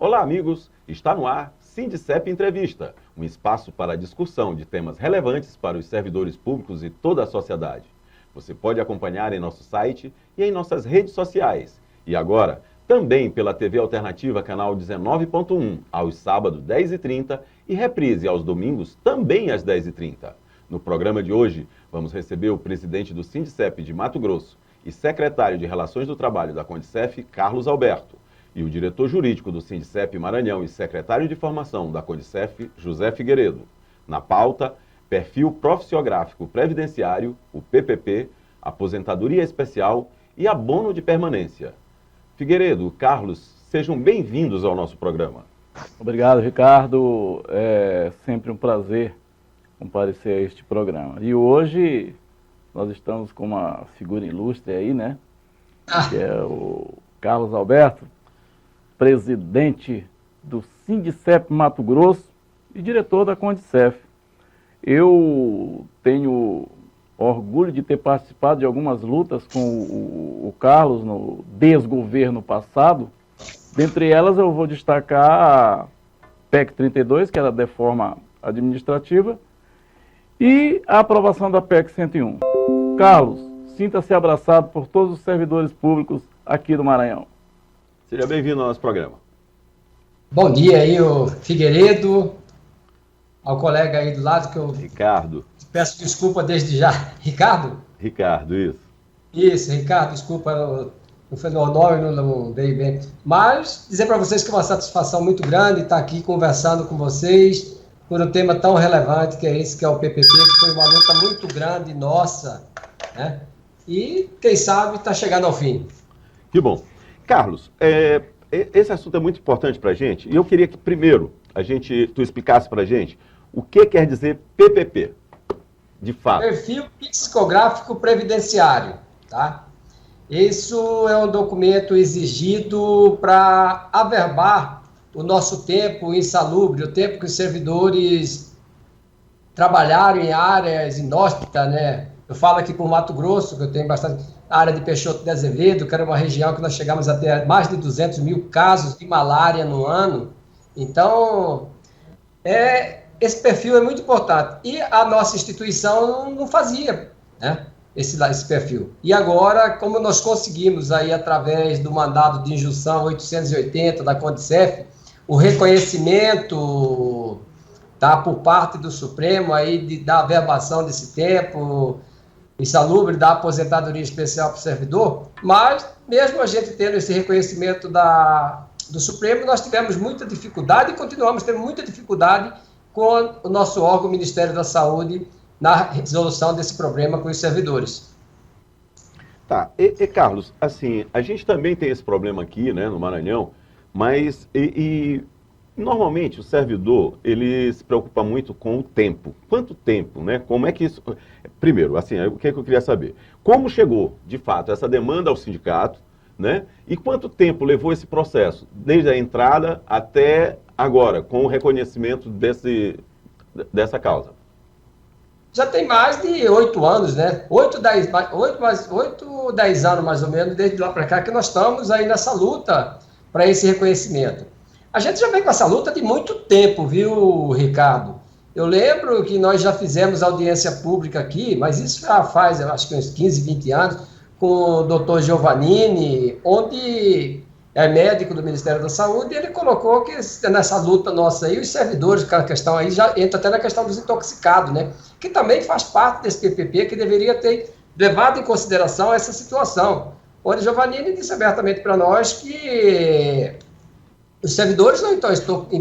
Olá, amigos! Está no ar Sindicep Entrevista, um espaço para a discussão de temas relevantes para os servidores públicos e toda a sociedade. Você pode acompanhar em nosso site e em nossas redes sociais. E agora, também pela TV Alternativa, canal 19.1, aos sábados 10h30 e reprise aos domingos também às 10h30. No programa de hoje, vamos receber o presidente do Sindicep de Mato Grosso e secretário de Relações do Trabalho da Condicef, Carlos Alberto, e o diretor jurídico do Sindicep Maranhão e secretário de Formação da Condicef, José Figueiredo. Na pauta, perfil profissiográfico previdenciário, o PPP, aposentadoria especial e abono de permanência. Figueiredo, Carlos, sejam bem-vindos ao nosso programa. Obrigado, Ricardo. É sempre um prazer comparecer a este programa. E hoje nós estamos com uma figura ilustre aí, né? Que é o Carlos Alberto, presidente do Sindicep Mato Grosso e diretor da Condicef. Eu tenho orgulho de ter participado de algumas lutas com o Carlos no desgoverno passado. Dentre elas eu vou destacar a PEC 32, que era de forma administrativa, e a aprovação da PEC 101. Carlos, sinta-se abraçado por todos os servidores públicos aqui do Maranhão. Seja bem-vindo ao nosso programa. Bom dia aí, o Figueiredo, ao colega aí do lado que eu... Ricardo. Peço desculpa desde já. Ricardo? Ricardo, isso. Isso, Ricardo, desculpa, não foi meu nome, não veio bem. Mas dizer para vocês que é uma satisfação muito grande estar aqui conversando com vocês por um tema tão relevante que é esse, que é o PPP, que foi uma luta muito grande nossa, né? E, quem sabe, está chegando ao fim. Que bom. Carlos, esse assunto é muito importante para a gente, e eu queria que, primeiro, tu explicasse para a gente o que quer dizer PPP, de fato. Perfil psicográfico previdenciário, tá? Isso é um documento exigido para averbar o nosso tempo insalubre, o tempo que os servidores trabalharam em áreas inóspitas, né? Eu falo aqui por Mato Grosso, que eu tenho bastante... A área de Peixoto de Azevedo, que era uma região que nós chegamos a ter mais de 200 mil casos de malária no ano. Então, esse perfil é muito importante. E a nossa instituição não fazia, né, esse perfil. E agora, como nós conseguimos, aí, através do mandado de injunção 880 da Condicef, o reconhecimento, tá, por parte do Supremo aí, da averbação desse tempo insalubre, da aposentadoria especial para o servidor, mas mesmo a gente tendo esse reconhecimento do Supremo, nós tivemos muita dificuldade e continuamos tendo muita dificuldade com o nosso órgão, o Ministério da Saúde, na resolução desse problema com os servidores. Tá, Carlos, assim, a gente também tem esse problema aqui, né, no Maranhão, mas normalmente o servidor, ele se preocupa muito com o tempo. Quanto tempo, né? Como é que isso... Primeiro, assim, o que eu queria saber? Como chegou, de fato, essa demanda ao sindicato, né? E quanto tempo levou esse processo, desde a entrada até agora, com o reconhecimento dessa causa? Já tem mais de 8 anos, né? 10 anos, mais ou menos, desde lá para cá, que nós estamos aí nessa luta para esse reconhecimento. A gente já vem com essa luta de muito tempo, viu, Ricardo? Eu lembro que nós já fizemos audiência pública aqui, mas isso já faz, eu acho que uns 15, 20 anos, com o doutor Giovannini, onde é médico do Ministério da Saúde, e ele colocou que nessa luta nossa aí, os servidores, aquela questão aí, já entra até na questão dos intoxicados, né? Que também faz parte desse PPP, que deveria ter levado em consideração essa situação. Onde Giovannini disse abertamente para nós que os servidores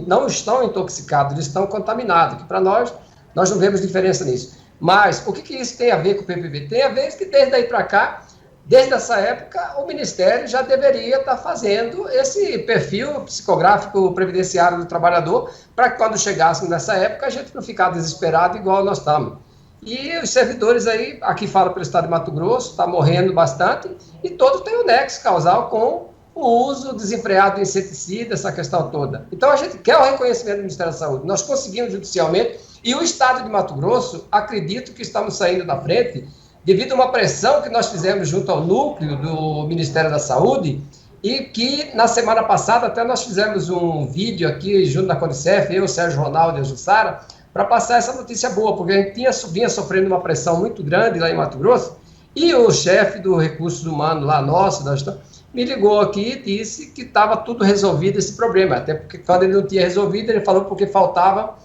não estão intoxicados, eles estão contaminados, que para nós não vemos diferença nisso. Mas o que isso tem a ver com o PPP? Tem a ver que desde aí para cá, desde essa época, o Ministério já deveria estar fazendo esse perfil psicográfico previdenciário do trabalhador, para que quando chegássemos nessa época, a gente não ficar desesperado igual nós estamos. E os servidores aí, aqui fala pelo estado de Mato Grosso, está morrendo bastante, e todos têm o nexo causal com o uso desenfreado de inseticida, essa questão toda. Então, a gente quer o reconhecimento do Ministério da Saúde. Nós conseguimos judicialmente, e o estado de Mato Grosso, acredito que estamos saindo da frente, devido a uma pressão que nós fizemos junto ao núcleo do Ministério da Saúde, e que na semana passada até nós fizemos um vídeo aqui junto da Codicef, eu, Sérgio Ronaldo e a Jussara, para passar essa notícia boa, porque a gente vinha sofrendo uma pressão muito grande lá em Mato Grosso, e o chefe do Recursos Humanos lá nosso, da gestão, me ligou aqui e disse que estava tudo resolvido esse problema, até porque quando ele não tinha resolvido, ele falou porque faltava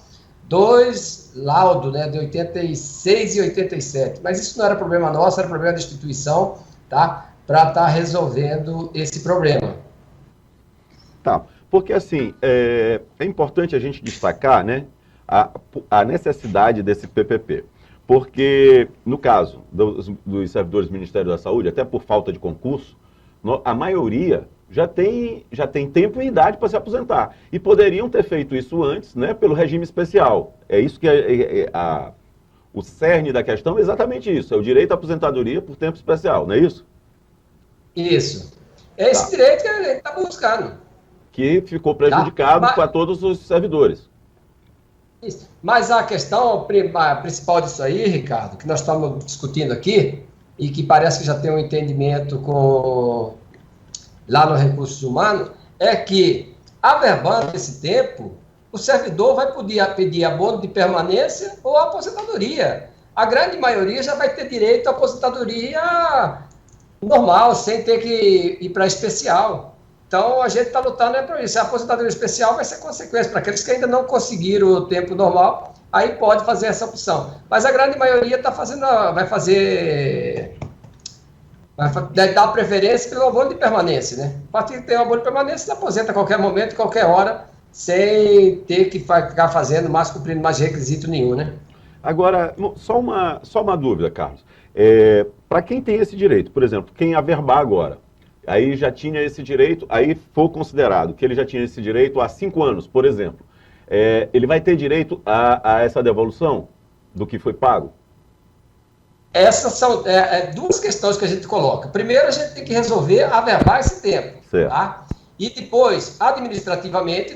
2 laudos, né, de 86 e 87, mas isso não era problema nosso, era problema da instituição, tá? Para estar resolvendo esse problema. Tá, porque assim, é importante a gente destacar, né, a necessidade desse PPP, porque no caso dos servidores do Ministério da Saúde, até por falta de concurso, a maioria já tem tempo e idade para se aposentar, e poderiam ter feito isso antes, né, pelo regime especial. É isso que o cerne da questão é exatamente isso, é o direito à aposentadoria por tempo especial, não é isso? Isso. É esse direito que a gente está buscando. Que ficou prejudicado para todos os servidores. Isso. Mas a questão principal disso aí, Ricardo, que nós estamos discutindo aqui, e que parece que já tem um entendimento lá no Recursos Humanos, é que, averbando esse tempo, o servidor vai poder pedir abono de permanência ou aposentadoria. A grande maioria já vai ter direito à aposentadoria normal, sem ter que ir para especial. Então, a gente está lutando para isso. A aposentadoria especial vai ser consequência para aqueles que ainda não conseguiram o tempo normal, aí pode fazer essa opção. Mas a grande maioria vai dar preferência pelo abono de permanência, né? A partir de ter um abono de permanência, você aposenta a qualquer momento, qualquer hora, sem ter que ficar cumprindo mais requisito nenhum, né? Agora, só uma dúvida, Carlos. Para quem tem esse direito, por exemplo, quem averbar agora, aí já tinha esse direito, aí foi considerado que ele já tinha esse direito há 5 anos, por exemplo, ele vai ter direito a essa devolução do que foi pago? Essas são 2 questões que a gente coloca. Primeiro, a gente tem que resolver averbar esse tempo. Certo. Tá? E depois, administrativamente,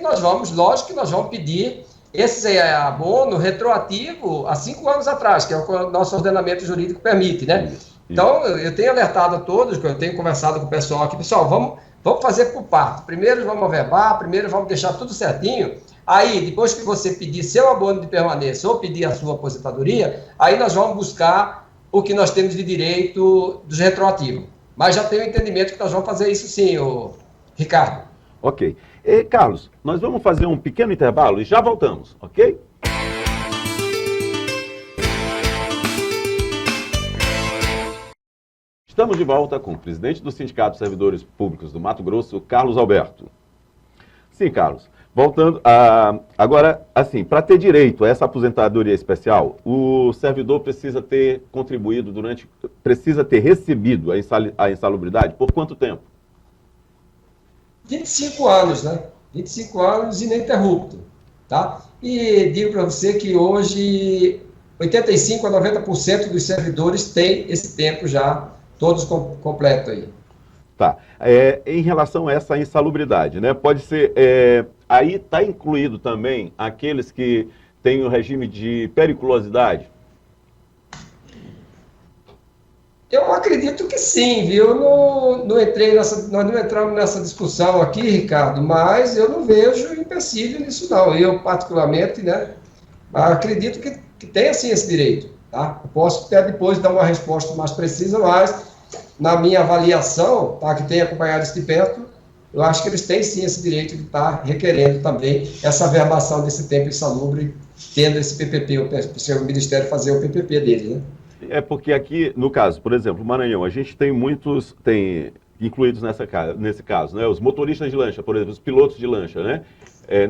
lógico que nós vamos pedir esse abono retroativo há 5 anos atrás, que é o que o nosso ordenamento jurídico permite, né? Então, eu tenho alertado a todos, eu tenho conversado com o pessoal aqui, pessoal, vamos fazer por parte. Primeiro vamos averbar, primeiro vamos deixar tudo certinho, aí, depois que você pedir seu abono de permanência ou pedir a sua aposentadoria, aí nós vamos buscar o que nós temos de direito dos retroativos. Mas já tenho o entendimento que nós vamos fazer isso sim, Ricardo. Ok. Carlos, nós vamos fazer um pequeno intervalo e já voltamos, ok? Estamos de volta com o presidente do Sindicato de Servidores Públicos do Mato Grosso, Carlos Alberto. Sim, Carlos. Voltando agora, assim, para ter direito a essa aposentadoria especial, o servidor precisa ter contribuído precisa ter recebido a insalubridade por quanto tempo? 25 anos, né? 25 anos ininterrupto, tá? E digo para você que hoje 85% a 90% dos servidores têm esse tempo já, todos completo aí. Tá. Em relação a essa insalubridade, né? Pode ser... aí está incluído também aqueles que têm o regime de periculosidade? Eu acredito que sim, viu? Nós não entramos nessa discussão aqui, Ricardo, mas eu não vejo empecilho nisso, não. Eu, particularmente, né, acredito que tem, sim, esse direito, tá? Eu posso até depois dar uma resposta mais precisa, mas, na minha avaliação, tá, que tenho acompanhado isso de perto, eu acho que eles têm, sim, esse direito de estar requerendo também essa averbação desse tempo insalubre, tendo esse PPP, o Ministério fazer o PPP dele, né? É porque aqui, no caso, por exemplo, Maranhão, a gente tem incluídos nesse caso, né? Os motoristas de lancha, por exemplo, os pilotos de lancha, né?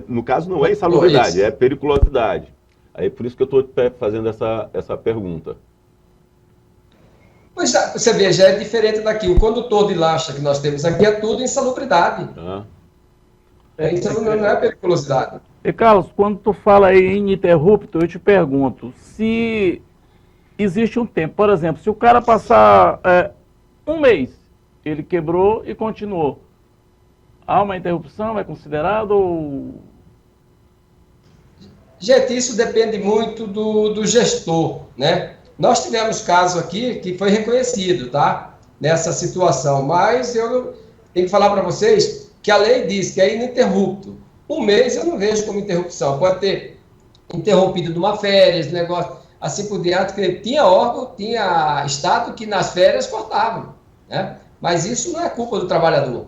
No caso, não é insalubridade, é periculosidade. Aí por isso que eu estou fazendo essa pergunta. Pois você vê, já é diferente daqui. O condutor de lancha que nós temos aqui é tudo insalubridade. Isso não é periculosidade. E Carlos, quando tu fala aí ininterrupto, eu te pergunto, se existe um tempo, por exemplo, se o cara passar 1 mês, ele quebrou e continuou, há uma interrupção, é considerado ou... Gente, isso depende muito do gestor, né? Nós tivemos caso aqui que foi reconhecido, tá? Nessa situação, mas tem que falar para vocês que a lei diz que é ininterrupto. Um mês eu não vejo como interrupção. Pode ter interrompido numa férias, negócio assim por diante, que tinha órgão, tinha estado que nas férias cortavam, né? Mas isso não é culpa do trabalhador.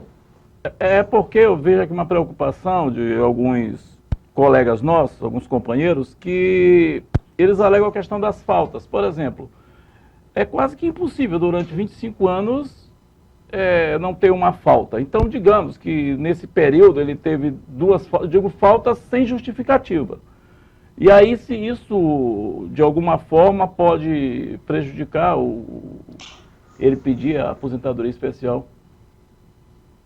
É porque eu vejo aqui uma preocupação de alguns colegas nossos, alguns companheiros, que eles alegam a questão das faltas. Por exemplo, é quase que impossível durante 25 anos não ter uma falta. Então, digamos que nesse período ele teve duas faltas, digo, faltas sem justificativa. E aí, se isso, de alguma forma, pode prejudicar ele pedir a aposentadoria especial?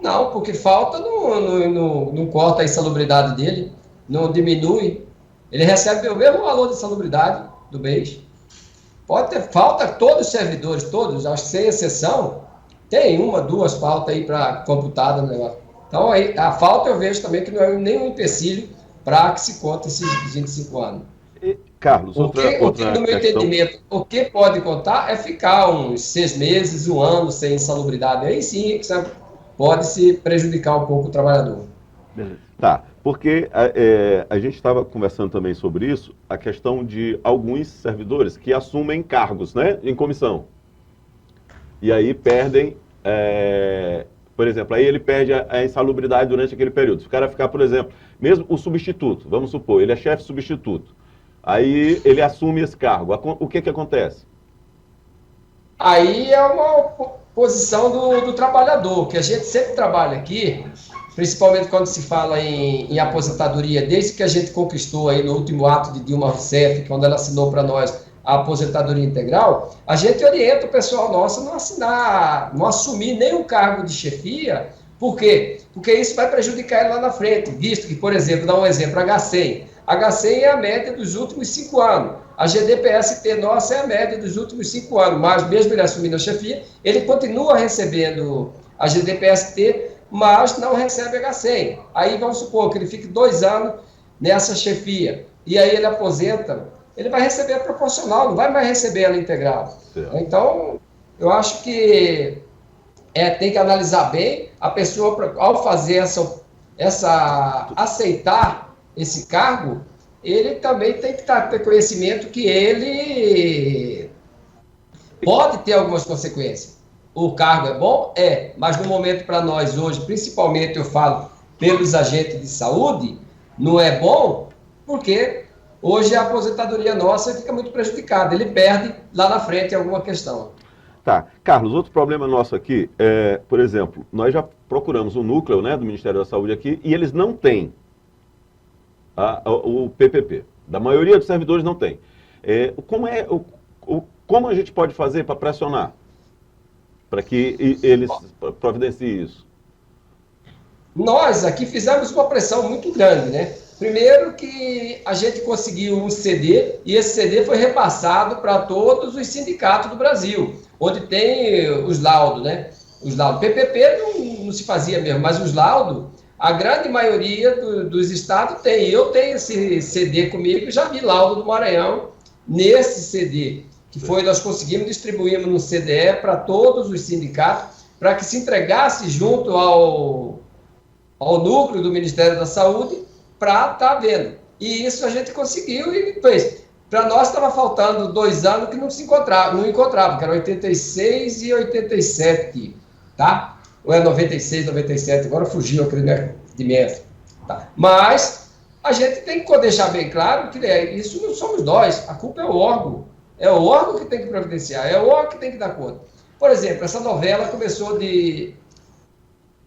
Não, porque falta não corta a insalubridade dele, não diminui. Ele recebe o mesmo valor de insalubridade do mês. Pode ter falta, todos os servidores, todos, acho que sem exceção, tem uma, duas faltas aí para computada no negócio. Então, aí, a falta eu vejo também que não é nenhum empecilho para que se conte esses 25 anos. Carlos, no meu entendimento, o que pode contar é ficar uns 6 meses, 1 ano sem insalubridade. Aí sim, pode se prejudicar um pouco o trabalhador. Beleza. Tá, porque a gente estava conversando também sobre isso, a questão de alguns servidores que assumem cargos, né, em comissão. E aí perdem, por exemplo, aí ele perde a insalubridade durante aquele período. Se o cara ficar, por exemplo, mesmo o substituto, vamos supor, ele é chefe substituto, aí ele assume esse cargo, o que acontece? Aí é uma posição do trabalhador, que a gente sempre trabalha aqui, principalmente quando se fala em aposentadoria, desde que a gente conquistou aí no último ato de Dilma Rousseff, quando ela assinou para nós a aposentadoria integral, a gente orienta o pessoal nosso a não assumir nenhum cargo de chefia. Por quê? Porque isso vai prejudicar ele lá na frente, visto que, por exemplo, dá um exemplo, a H100. A H100 é a média dos últimos 5 anos. A GDPST nossa é a média dos últimos 5 anos, mas mesmo ele assumindo a chefia, ele continua recebendo a GDPST, mas não recebe H100. Aí vamos supor que ele fique 2 anos nessa chefia, e aí ele aposenta, ele vai receber a proporcional, não vai mais receber ela integral. Então, eu acho que tem que analisar bem a pessoa, ao fazer aceitar esse cargo, ele também tem que ter conhecimento que ele pode ter algumas consequências. O cargo é bom? Mas no momento para nós hoje, principalmente eu falo pelos agentes de saúde, não é bom, porque hoje a aposentadoria nossa fica muito prejudicada, ele perde lá na frente alguma questão. Tá. Carlos, outro problema nosso aqui por exemplo, nós já procuramos o núcleo, né, do Ministério da Saúde aqui, e eles não têm o PPP. Da maioria dos servidores não tem. Como a gente pode fazer para pressionar? Para que eles providenciem isso? Nós aqui fizemos uma pressão muito grande, né? Primeiro que a gente conseguiu um CD, e esse CD foi repassado para todos os sindicatos do Brasil, onde tem os laudos, né? Os laudos. PPP não se fazia mesmo, mas os laudos, a grande maioria dos estados tem. Eu tenho esse CD comigo, já vi laudo do Maranhão nesse CD, que nós conseguimos distribuirmos no CDE para todos os sindicatos, para que se entregasse junto ao núcleo do Ministério da Saúde, para estar vendo. E isso a gente conseguiu e fez. Para nós estava faltando 2 anos que não encontrava, que era 86 e 87, tá? Ou é 96, 97, agora fugiu aquele de metro. Tá? Mas a gente tem que deixar bem claro que isso não somos nós, a culpa é o órgão. É o órgão que tem que providenciar, é o órgão que tem que dar conta. Por exemplo, essa novela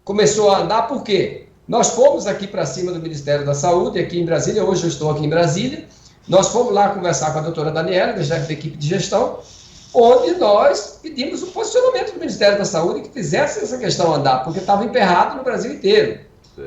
começou a andar por quê? Nós fomos aqui para cima do Ministério da Saúde, aqui em Brasília, hoje eu estou aqui em Brasília, nós fomos lá conversar com a doutora Daniela, da chefe da equipe de gestão, onde nós pedimos o posicionamento do Ministério da Saúde que fizesse essa questão andar, porque estava emperrado no Brasil inteiro.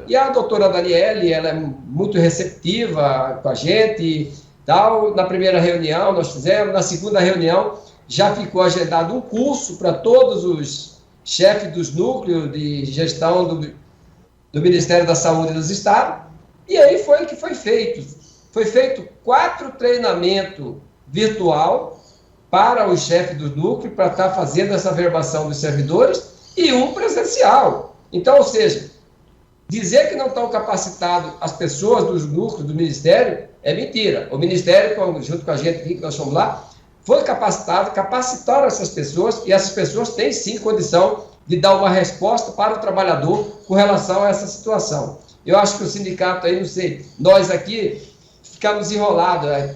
E a doutora Daniela, ela é muito receptiva com a gente, tal. Na primeira reunião nós fizemos, na segunda reunião já ficou agendado um curso para todos os chefes dos núcleos de gestão do Ministério da Saúde dos estados, e aí foi o que foi feito. Foi feito 4 treinamentos virtual para os chefes do núcleo, para estar fazendo essa verbação dos servidores, e um presencial. Então, ou seja, dizer que não estão capacitados as pessoas dos núcleos do Ministério é mentira. O Ministério, junto com a gente aqui, que nós fomos lá, foi capacitado, capacitaram essas pessoas, e essas pessoas têm sim condição de dar uma resposta para o trabalhador com relação a essa situação. Eu acho que o sindicato aí, não sei, nós aqui ficamos enrolados, né?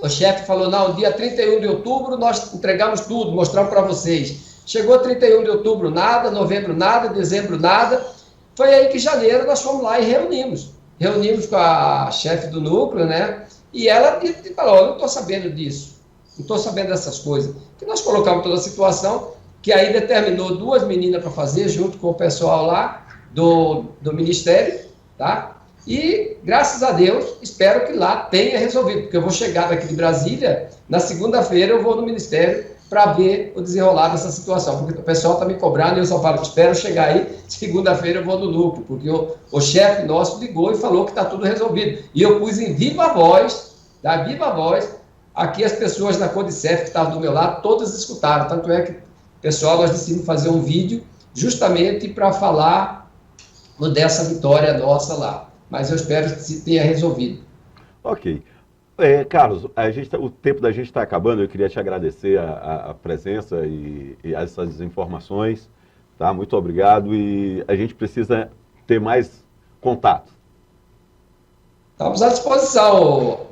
O chefe falou, não, dia 31 de outubro nós entregamos tudo, mostramos para vocês. Chegou 31 de outubro nada, novembro nada, dezembro nada. Foi aí que em janeiro nós fomos lá e reunimos. Reunimos com a chefe do núcleo, né? E ela falou, eu não estou sabendo disso, não estou sabendo dessas coisas. E nós colocamos toda a situação, que aí determinou 2 meninas para fazer, junto com o pessoal lá do Ministério, tá? E, graças a Deus, espero que lá tenha resolvido, porque eu vou chegar daqui de Brasília, na segunda-feira eu vou no Ministério para ver o desenrolar dessa situação, porque o pessoal está me cobrando e eu só falo, espero chegar aí, segunda-feira eu vou no núcleo, porque o chefe nosso ligou e falou que está tudo resolvido. E eu pus em viva voz, tá? Viva voz, aqui as pessoas da Codicef que estavam do meu lado, todas escutaram, tanto é que, pessoal, nós decidimos fazer um vídeo justamente para falar dessa vitória nossa lá. Mas eu espero que se tenha resolvido. Ok. Carlos, o tempo da gente está acabando, eu queria te agradecer a presença e essas informações, tá? Muito obrigado, e a gente precisa ter mais contato. Estamos à disposição.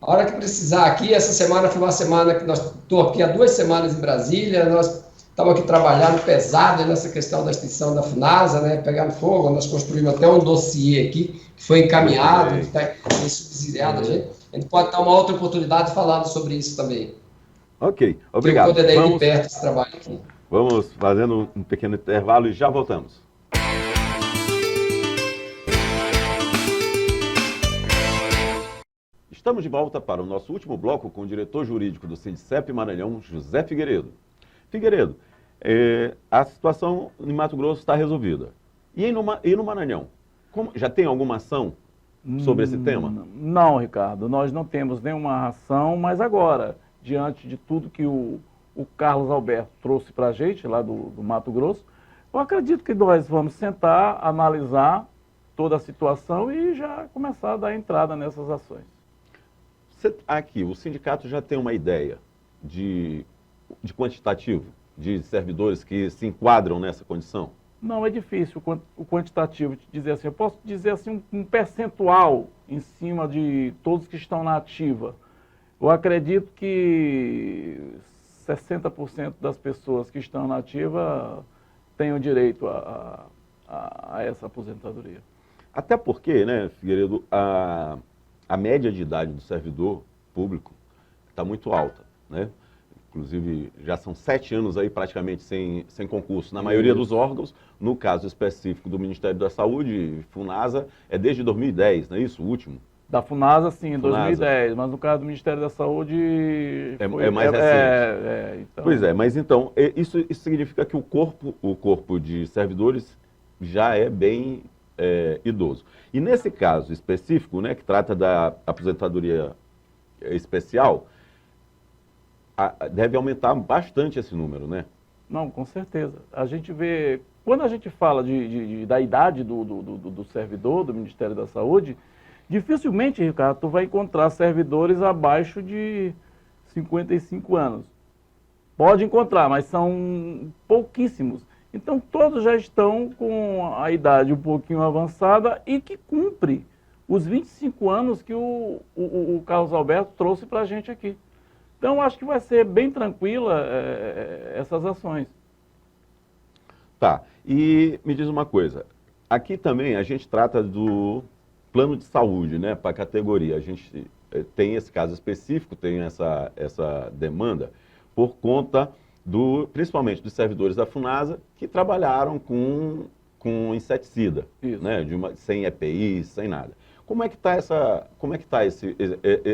A hora que precisar aqui, essa semana foi uma semana que estou aqui há 2 semanas em Brasília, nós estamos aqui trabalhando pesado nessa questão da extinção da FUNASA, né, pegando fogo, nós construímos até um dossiê aqui, que foi encaminhado, que está subsidiado, a gente pode dar uma outra oportunidade falando sobre isso também. Ok, obrigado. Eu coordenei de perto esse trabalho aqui. Vamos fazendo um pequeno intervalo e já voltamos. Estamos de volta para o nosso último bloco com o diretor jurídico do Sindicep Maranhão, José Figueiredo. Figueiredo, a situação em Mato Grosso está resolvida. E no Maranhão? Já tem alguma ação sobre esse tema? Não, Ricardo, nós não temos nenhuma ação, mas agora, diante de tudo que o Carlos Alberto trouxe para a gente, lá do Mato Grosso, eu acredito que nós vamos sentar, analisar toda a situação e já começar a dar entrada nessas ações. Aqui, o sindicato já tem uma ideia de quantitativo de servidores que se enquadram nessa condição? Não, é difícil o quantitativo te dizer assim. Eu posso dizer assim um percentual em cima de todos que estão na ativa. Eu acredito que 60% das pessoas que estão na ativa tenham direito a essa aposentadoria. Até porque, né, Figueiredo, a média de idade do servidor público está muito alta, né? Inclusive, já são 7 anos aí praticamente sem concurso. Na maioria dos órgãos, no caso específico do Ministério da Saúde, FUNASA, é desde 2010, não é isso? O último? Da FUNASA, sim, em 2010, mas no caso do Ministério da Saúde... É mais recente. Então... Pois é, mas então, isso significa que o corpo de servidores já é bem idoso. E nesse caso específico, né, que trata da aposentadoria especial, deve aumentar bastante esse número, né? Não, com certeza. A gente vê, quando a gente fala da idade do servidor, do Ministério da Saúde, dificilmente, Ricardo, tu vai encontrar servidores abaixo de 55 anos. Pode encontrar, mas são pouquíssimos. Então, todos já estão com a idade um pouquinho avançada e que cumpre os 25 anos que o Carlos Alberto trouxe para a gente aqui. Então, acho que vai ser bem tranquila essas ações. Tá. E me diz uma coisa. Aqui também a gente trata do plano de saúde, né, para a categoria. A gente tem esse caso específico, tem essa demanda por conta principalmente dos servidores da FUNASA que trabalharam com inseticida, né, sem EPI, sem nada. Como é que está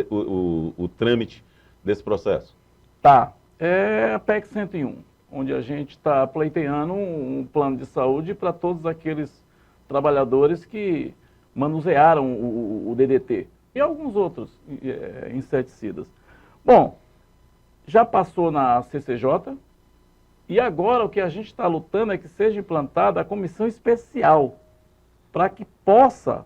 o trâmite desse processo? Tá, é a PEC 101, onde a gente está pleiteando um plano de saúde para todos aqueles trabalhadores que manusearam o DDT e alguns outros inseticidas. Bom, já passou na CCJ, E agora o que a gente está lutando é que seja implantada a comissão especial, para que possa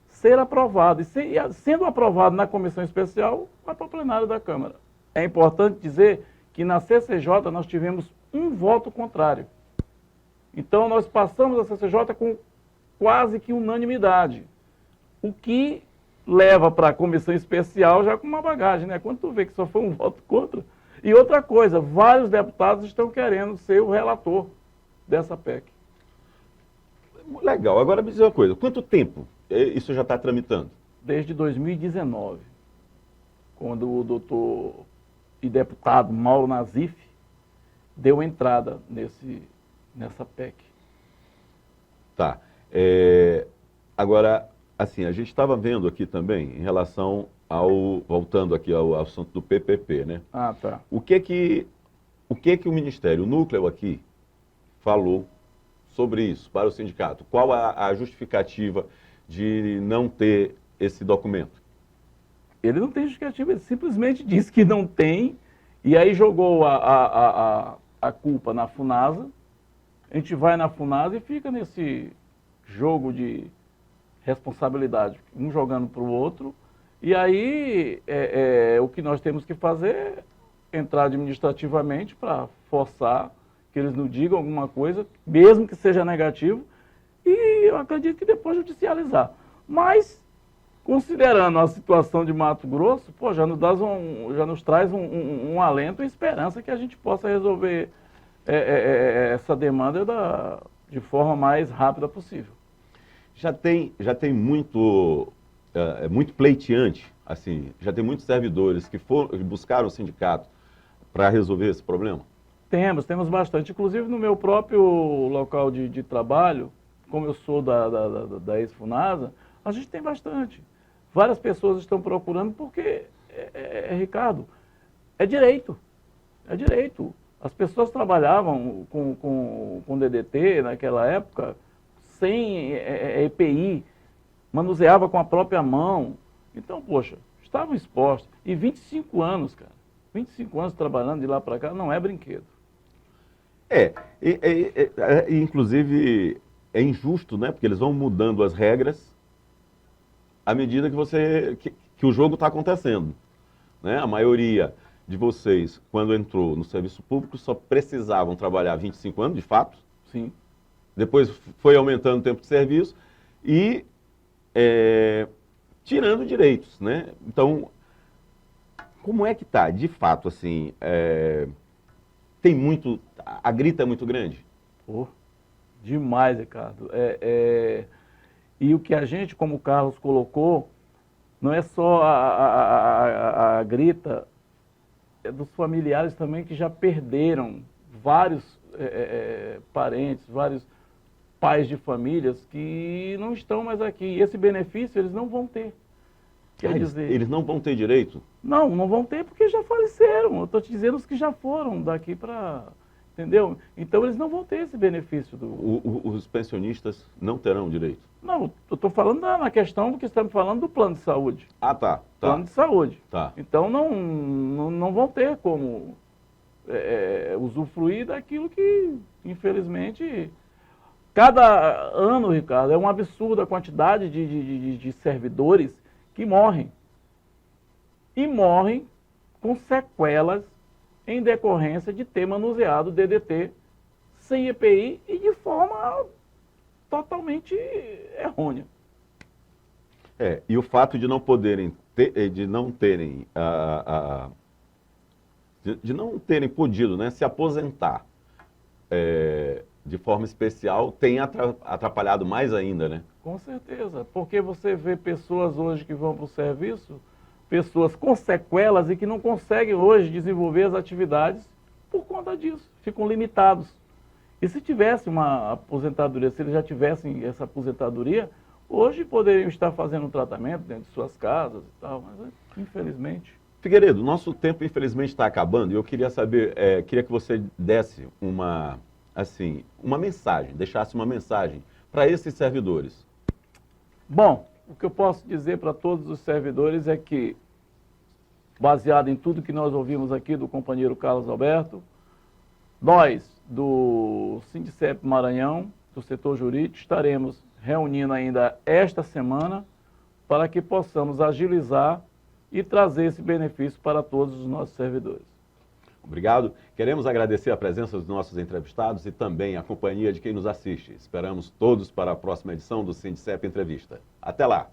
ser aprovado. E sendo aprovado na comissão especial, vai para o plenário da Câmara. É importante dizer que na CCJ nós tivemos um voto contrário. Então nós passamos a CCJ com quase que unanimidade, o que leva para a comissão especial já com uma bagagem, né? Quando tu vê que só foi um voto contra. E outra coisa, vários deputados estão querendo ser o relator dessa PEC. Legal. Agora me diz uma coisa, quanto tempo isso já está tramitando? Desde 2019, quando o doutor e deputado Mauro Nazif deu entrada nessa PEC. Tá. Agora, assim, a gente estava vendo aqui também, em relação voltando aqui ao assunto do PPP, né? Ah, tá. O que o Ministério, o núcleo aqui, falou sobre isso para o sindicato? Qual a justificativa de não ter esse documento? Ele não tem justificativa, ele simplesmente disse que não tem, e aí jogou a culpa na FUNASA. A gente vai na FUNASA e fica nesse jogo de responsabilidade, um jogando para o outro, e aí o que nós temos que fazer é entrar administrativamente para forçar que eles nos digam alguma coisa, mesmo que seja negativo, e eu acredito que depois judicializar. Mas, considerando a situação de Mato Grosso, pô, já nos traz um alento e esperança que a gente possa resolver essa demanda de forma mais rápida possível. Já tem muito pleiteante, assim, já tem muitos servidores que buscaram o sindicato para resolver esse problema? Temos bastante. Inclusive no meu próprio local de trabalho, como eu sou da ex-FUNASA, a gente tem bastante. Várias pessoas estão procurando porque, Ricardo, é direito. É direito. As pessoas trabalhavam com DDT naquela época, sem EPI, manuseava com a própria mão. Então, poxa, estavam expostos. E 25 anos, cara. 25 anos trabalhando de lá para cá não é brinquedo. Inclusive, é injusto, né? Porque eles vão mudando as regras à medida que o jogo está acontecendo, né? A maioria de vocês, quando entrou no serviço público, só precisavam trabalhar 25 anos, de fato. Sim. Depois foi aumentando o tempo de serviço e tirando direitos, né? Então, como é que está? De fato, assim, a grita é muito grande? Oh, demais, Ricardo. E o que a gente, como o Carlos colocou, não é só a grita, é dos familiares também que já perderam vários parentes, vários pais de famílias que não estão mais aqui. E esse benefício eles não vão ter. Quer dizer, eles não vão ter direito? Não vão ter porque já faleceram. Eu estou te dizendo os que já foram daqui para... Entendeu? Então eles não vão ter esse benefício. Os pensionistas não terão direito? Não, eu estou falando na questão do que estamos falando do plano de saúde. Ah, tá. Plano de saúde. Tá. Então não vão ter como usufruir daquilo que, infelizmente... Cada ano, Ricardo, é um absurdo a quantidade de servidores que morrem. E morrem com sequelas em decorrência de ter manuseado DDT sem EPI e de forma totalmente errônea. E o fato de não poderem podido, né, se aposentar de forma especial tem atrapalhado mais ainda, né? Com certeza, porque você vê pessoas hoje que vão para o serviço, pessoas com sequelas e que não conseguem hoje desenvolver as atividades por conta disso, ficam limitados. E se tivesse uma aposentadoria, se eles já tivessem essa aposentadoria, hoje poderiam estar fazendo um tratamento dentro de suas casas e tal, mas infelizmente... Figueiredo, nosso tempo infelizmente está acabando e eu queria saber, queria que você desse uma mensagem, deixasse uma mensagem para esses servidores. Bom, o que eu posso dizer para todos os servidores é que, baseado em tudo que nós ouvimos aqui do companheiro Carlos Alberto, nós do Sindicep Maranhão, do setor jurídico, estaremos reunindo ainda esta semana para que possamos agilizar e trazer esse benefício para todos os nossos servidores. Obrigado. Queremos agradecer a presença dos nossos entrevistados e também a companhia de quem nos assiste. Esperamos todos para a próxima edição do Sindicep Entrevista. Até lá!